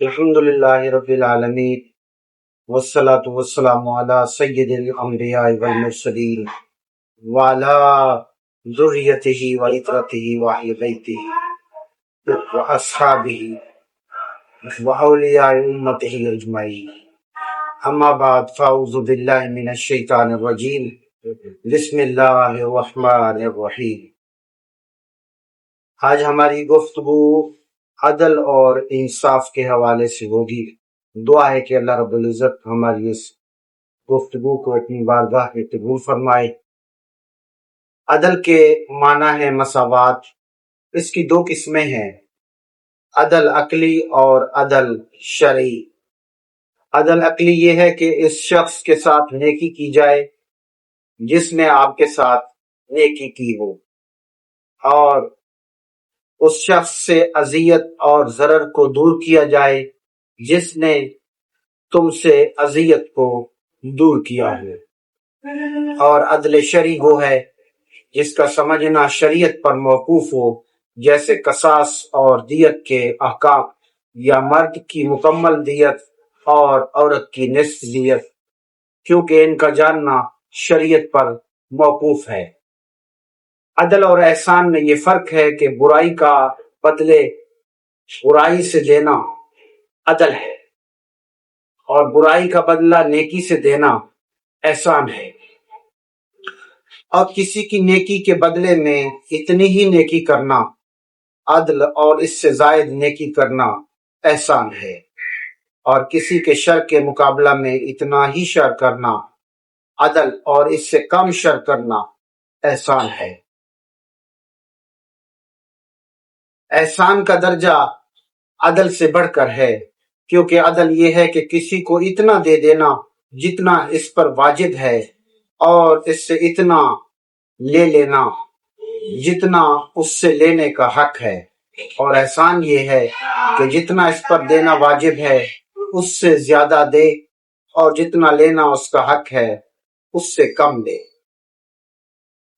الحمد للہ رب العالمین والصلاة والسلام علی سید الانبیاء والمرسلین وعلی ذریتہ وعطرتہ واہل بیتہ واصحابہ واولیاء امتہ اجمعین، اما بعد فاعوذ باللہ من الشیطان الرجیم، بسم اللہ الرحمن الرحیم۔ آج ہماری گفتگو عدل اور انصاف کے حوالے سے ہوگی۔ دعا ہے کہ اللہ رب العزت ہماری اس گفتگو کو اپنی بارگاہ میں قبول فرمائے۔ عدل کے معنی ہے مساوات۔ اس کی دو قسمیں ہیں، عدل عقلی اور عدل شرعی۔ عدل عقلی یہ ہے کہ اس شخص کے ساتھ نیکی کی جائے جس نے آپ کے ساتھ نیکی کی ہو، اور اس شخص سے اذیت اور ضرر کو دور کیا جائے جس نے تم سے اذیت کو دور کیا ہے۔ اور عدل شرعی وہ ہے جس کا سمجھنا شریعت پر موقوف ہو، جیسے قصاص اور دیت کے احکام، یا مرد کی مکمل دیت اور عورت کی نصف دیت، کیونکہ ان کا جاننا شریعت پر موقوف ہے۔ عدل اور احسان میں یہ فرق ہے کہ برائی کا بدلے برائی سے دینا عدل ہے، اور برائی کا بدلہ نیکی سے دینا احسان ہے، اور کسی کی نیکی کے بدلے میں اتنی ہی نیکی کرنا عدل اور اس سے زائد نیکی کرنا احسان ہے، اور کسی کے شر کے مقابلہ میں اتنا ہی شر کرنا عدل اور اس سے کم شر کرنا احسان ہے۔ احسان کا درجہ عدل سے بڑھ کر ہے، کیونکہ عدل یہ ہے کہ کسی کو اتنا دے دینا جتنا اس پر واجب ہے، اور اس سے اتنا لے لینا جتنا اس سے لینے کا حق ہے، اور احسان یہ ہے کہ جتنا اس پر دینا واجب ہے اس سے زیادہ دے، اور جتنا لینا اس کا حق ہے اس سے کم دے۔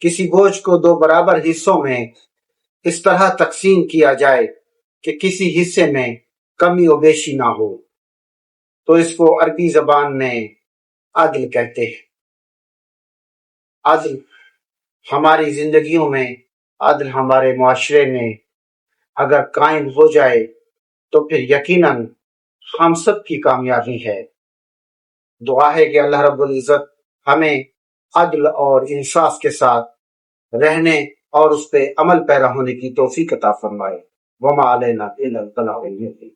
کسی بوجھ کو دو برابر حصوں میں اس طرح تقسیم کیا جائے کہ کسی حصے میں کمی و بیشی نہ ہو، تو اس کو عربی زبان میں عدل کہتے ہیں۔ عدل ہماری زندگیوں میں، عدل ہمارے معاشرے میں اگر قائم ہو جائے تو پھر یقیناً ہم سب کی کامیابی ہے۔ دعا ہے کہ اللہ رب العزت ہمیں عدل اور انصاف کے ساتھ رہنے اور اس پہ عمل پیرا ہونے کی توفیق عطا فرمائے۔ وما علینا الا البلاغ المبین۔